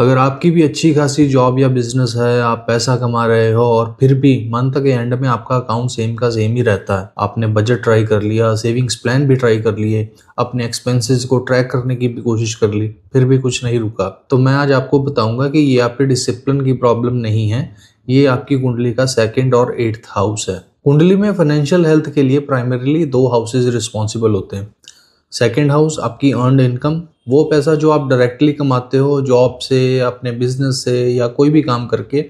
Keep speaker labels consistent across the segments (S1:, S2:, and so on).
S1: अगर आपकी भी अच्छी खासी जॉब या बिजनेस है, आप पैसा कमा रहे हो और फिर भी मंथ के एंड में आपका अकाउंट सेम का सेम ही रहता है, आपने बजट ट्राई कर लिया, सेविंग्स प्लान भी ट्राई कर लिए, अपने एक्सपेंसेस को ट्रैक करने की भी कोशिश कर ली, फिर भी कुछ नहीं रुका, तो मैं आज आपको बताऊंगा कि ये आपके डिसिप्लिन की प्रॉब्लम नहीं है, ये आपकी कुंडली का 2nd और 8th हाउस है। कुंडली में फाइनेंशियल हेल्थ के लिए प्राइमरीली 2 हाउसेज रिस्पॉन्सिबल होते हैं। 2nd हाउस आपकी अर्नड इनकम, वो पैसा जो आप डायरेक्टली कमाते हो जॉब से, अपने बिजनेस से या कोई भी काम करके,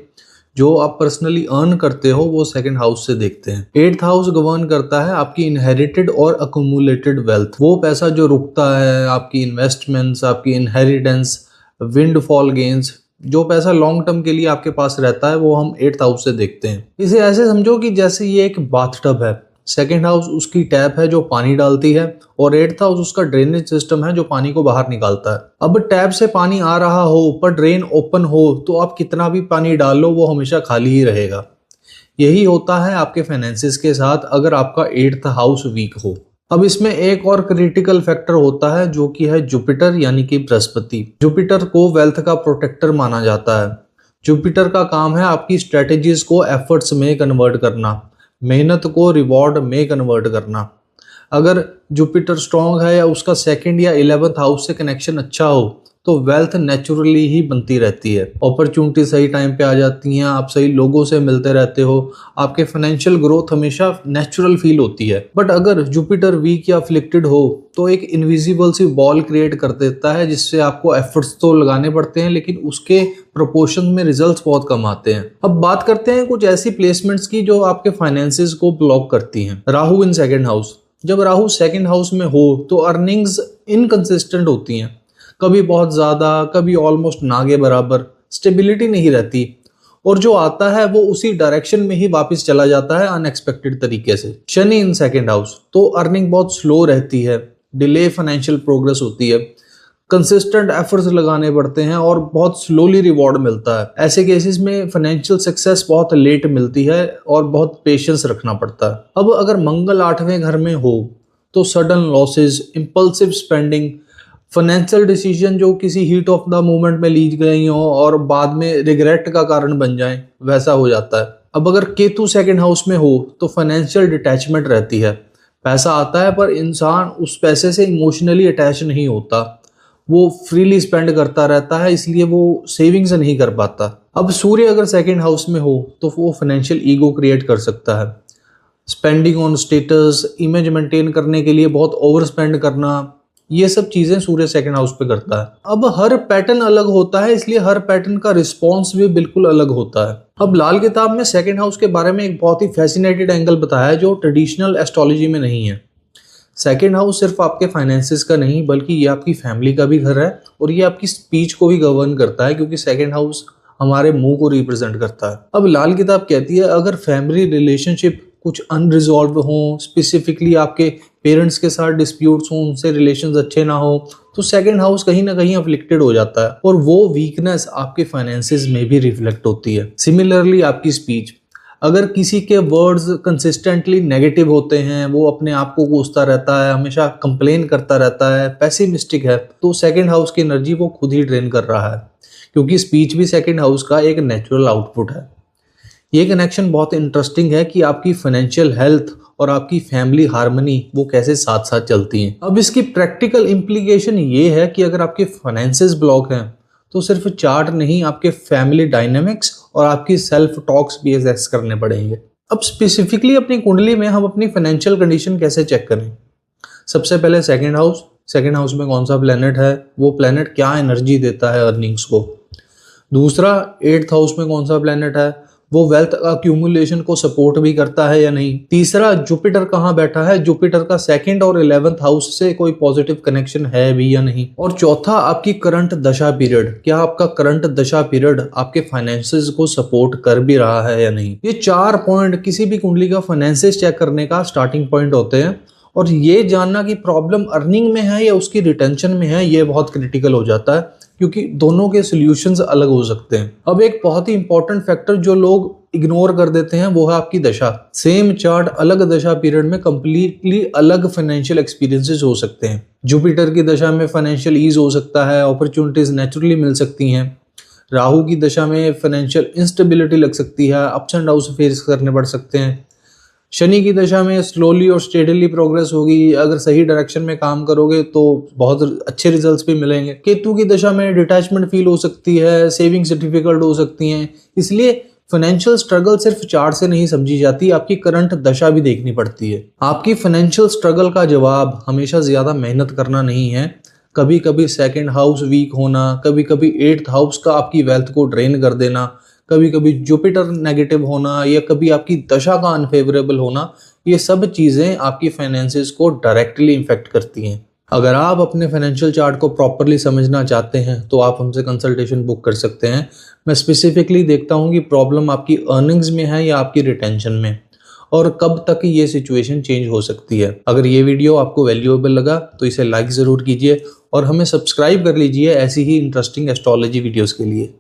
S1: जो आप पर्सनली अर्न करते हो, वो 2nd हाउस से देखते हैं। 8th हाउस गवर्न करता है आपकी इनहेरिटेड और अक्यूमुलेटेड वेल्थ, वो पैसा जो रुकता है, आपकी इन्वेस्टमेंट्स, आपकी इनहेरिटेंस, विंडफॉल गेन्स, जो पैसा लॉन्ग टर्म के लिए आपके पास रहता है, वो हम 8th हाउस से देखते हैं। इसे ऐसे समझो कि जैसे ये एक बाथटब है, 2nd हाउस उसकी टैप है जो पानी डालती है और 8th हाउस उसका ड्रेनेज सिस्टम है जो पानी को बाहर निकालता है। अब टैप से पानी आ रहा हो पर ड्रेन ओपन हो तो आप कितना भी पानी डाल लो वो हमेशा खाली ही रहेगा। यही होता है आपके फाइनेंसिस के साथ अगर आपका 8th हाउस वीक हो। अब इसमें एक और क्रिटिकल फैक्टर होता है जो कि है जुपिटर यानी कि बृहस्पति। जुपिटर को वेल्थ का प्रोटेक्टर माना जाता है। जुपिटर का काम है आपकी स्ट्रेटेजीज को एफर्ट्स में कन्वर्ट करना, मेहनत को रिवॉर्ड में कन्वर्ट करना। अगर जुपिटर स्ट्रॉन्ग है या उसका 2nd या 11th हाउस से कनेक्शन अच्छा हो तो वेल्थ नेचुरली ही बनती रहती है, अपॉर्चुनिटी सही टाइम पे आ जाती हैं, आप सही लोगों से मिलते रहते हो, आपके फाइनेंशियल ग्रोथ हमेशा नेचुरल फील होती है। बट अगर जुपिटर वीक या अफ्लिक्टेड हो तो एक इनविजिबल सी बॉल क्रिएट कर देता है जिससे आपको एफर्ट्स तो लगाने पड़ते हैं लेकिन उसके प्रोपोर्शन में रिजल्ट्स बहुत कम आते हैं। अब बात करते हैं कुछ ऐसी प्लेसमेंट्स की जो आपके फाइनेंसेस को ब्लॉक करती हैं। राहु इन 2nd हाउस, जब राहु 2nd हाउस में हो तो अर्निंग्स इनकंसिस्टेंट होती हैं, कभी बहुत ज़्यादा, कभी ऑलमोस्ट ना के बराबर, स्टेबिलिटी नहीं रहती और जो आता है वो उसी डायरेक्शन में ही वापस चला जाता है अनएक्सपेक्टेड तरीके से। शनि इन 2nd हाउस, तो अर्निंग बहुत स्लो रहती है, डिले फाइनेंशियल प्रोग्रेस होती है, कंसिस्टेंट एफर्ट्स लगाने पड़ते हैं और बहुत स्लोली रिवॉर्ड मिलता है। ऐसे केसेस में फाइनेंशियल सक्सेस बहुत लेट मिलती है और बहुत पेशेंस रखना पड़ता है। अब अगर मंगल 8वें घर में हो तो sudden losses, impulsive spending, financial decision जो किसी हीट ऑफ द मोमेंट में ली गई हो और बाद में रिग्रेट का कारण बन जाए, वैसा हो जाता है। अब अगर केतु 2nd हाउस में हो तो फाइनेंशियल डिटैचमेंट रहती है, पैसा आता है पर इंसान उस पैसे से इमोशनली अटैच नहीं होता, वो फ्रीली स्पेंड करता रहता है, इसलिए वो सेविंग्स नहीं कर पाता। अब सूर्य अगर 2nd हाउस में हो तो वो फाइनेंशियल ईगो क्रिएट कर सकता है, spending on status, image maintain करने के लिए बहुत ओवर स्पेंड करना, ये सब चीजें सूर्य 2nd हाउस पे करता है। अब हर पैटर्न अलग होता है इसलिए हर पैटर्न का रिस्पॉन्स भी बिल्कुल अलग होता है। अब लाल किताब में 2nd हाउस के बारे में एक बहुत ही फैसिनेटेड एंगल बताया है जो ट्रेडिशनल एस्ट्रोलॉजी में नहीं है। 2nd हाउस सिर्फ आपके फाइनेंसिस का नहीं बल्कि ये आपकी फैमिली का भी घर है और ये आपकी स्पीच को भी गवर्न करता है क्योंकि 2nd हाउस हमारे मुंह को रिप्रेजेंट करता है। अब लाल किताब कहती है अगर फैमिली रिलेशनशिप कुछ अनरिजॉल्व हो, स्पेसिफिकली आपके पेरेंट्स के साथ डिस्प्यूट्स हो, उनसे रिलेशंस अच्छे ना हो, तो 2nd हाउस कहीं ना कहीं अफ्लिक्टेड हो जाता है और वो वीकनेस आपके फाइनेंसेस में भी रिफ्लेक्ट होती है। सिमिलरली आपकी स्पीच, अगर किसी के वर्ड्स कंसिस्टेंटली नेगेटिव होते हैं, वो अपने आप को कोसता रहता है, हमेशा कंप्लेन करता रहता है, पेसिमिस्टिक है, तो 2nd हाउस की एनर्जी वो खुद ही ड्रेन कर रहा है क्योंकि स्पीच भी 2nd हाउस का एक नेचुरल आउटपुट है। ये कनेक्शन बहुत इंटरेस्टिंग है कि आपकी फाइनेंशियल हेल्थ और आपकी फैमिली हार्मनी वो कैसे साथ साथ चलती हैं। अब इसकी प्रैक्टिकल इम्प्लीकेशन ये है कि अगर आपके फाइनेंसेस ब्लॉक हैं तो सिर्फ चार्ट नहीं, आपके फैमिली डायनेमिक्स और आपकी सेल्फ टॉक्स भी एसेस करने पड़ेंगे। अब स्पेसिफिकली अपनी कुंडली में हम अपनी फाइनेंशियल कंडीशन कैसे चेक करें? सबसे पहले 2nd हाउस, 2nd हाउस में कौन सा प्लेनेट है, वो प्लेनेट क्या एनर्जी देता है अर्निंग्स को। दूसरा, 8th हाउस में कौन सा प्लेनेट है, वो वेल्थ अक्यूमुलेशन को सपोर्ट भी करता है या नहीं। तीसरा, जुपिटर कहाँ बैठा है, जुपिटर का 2nd और 11th हाउस से कोई पॉजिटिव कनेक्शन है भी या नहीं। और चौथा, आपकी करंट दशा पीरियड, क्या आपका करंट दशा पीरियड आपके फाइनेंसेस को सपोर्ट कर भी रहा है या नहीं। ये 4 पॉइंट किसी भी कुंडली का फाइनेंसेस चेक करने का स्टार्टिंग पॉइंट होते हैं और ये जानना कि प्रॉब्लम अर्निंग में है या उसकी रिटेंशन में है, ये बहुत क्रिटिकल हो जाता है क्योंकि दोनों के सॉल्यूशंस अलग हो सकते हैं। अब एक बहुत ही इंपॉर्टेंट फैक्टर जो लोग इग्नोर कर देते हैं वो है आपकी दशा। सेम चार्ट अलग दशा पीरियड में कंप्लीटली अलग फाइनेंशियल एक्सपीरियंसेस हो सकते हैं। जुपिटर की दशा में फाइनेंशियल ईज हो सकता है, अपॉर्चुनिटीज नेचुरली मिल सकती हैं, राहु की दशा में फाइनेंशियल इंस्टेबिलिटी लग सकती है, अप्स एंड डाउन फेस करने पड़ सकते हैं। शनि की दशा में स्लोली और स्टेडली प्रोग्रेस होगी, अगर सही डायरेक्शन में काम करोगे तो बहुत अच्छे रिजल्ट्स भी मिलेंगे। केतु की दशा में डिटैचमेंट फील हो सकती है, सेविंग्स डिफिकल्ट हो सकती हैं, इसलिए फाइनेंशियल स्ट्रगल सिर्फ चार्ट से नहीं समझी जाती, आपकी करंट दशा भी देखनी पड़ती है। आपकी फाइनेंशियल स्ट्रगल का जवाब हमेशा ज्यादा मेहनत करना नहीं है, कभी कभी सेकंड हाउस वीक होना, कभी कभी 8th हाउस का आपकी वेल्थ को ड्रेन कर देना, कभी कभी जुपिटर नेगेटिव होना, या कभी आपकी दशा का अनफेवरेबल होना, ये सब चीजें आपकी फाइनेंसेस को डायरेक्टली इफेक्ट करती हैं। अगर आप अपने फाइनेंशियल चार्ट को प्रॉपरली समझना चाहते हैं तो आप हमसे कंसल्टेशन बुक कर सकते हैं। मैं स्पेसिफिकली देखता हूँ कि प्रॉब्लम आपकी अर्निंग्स में है या आपकी रिटेंशन में, और कब तक ये सिचुएशन चेंज हो सकती है। अगर ये वीडियो आपको वैल्यूएबल लगा तो इसे लाइक ज़रूर कीजिए और हमें सब्सक्राइब कर लीजिए ऐसी ही इंटरेस्टिंग एस्ट्रोलॉजी वीडियोस के लिए।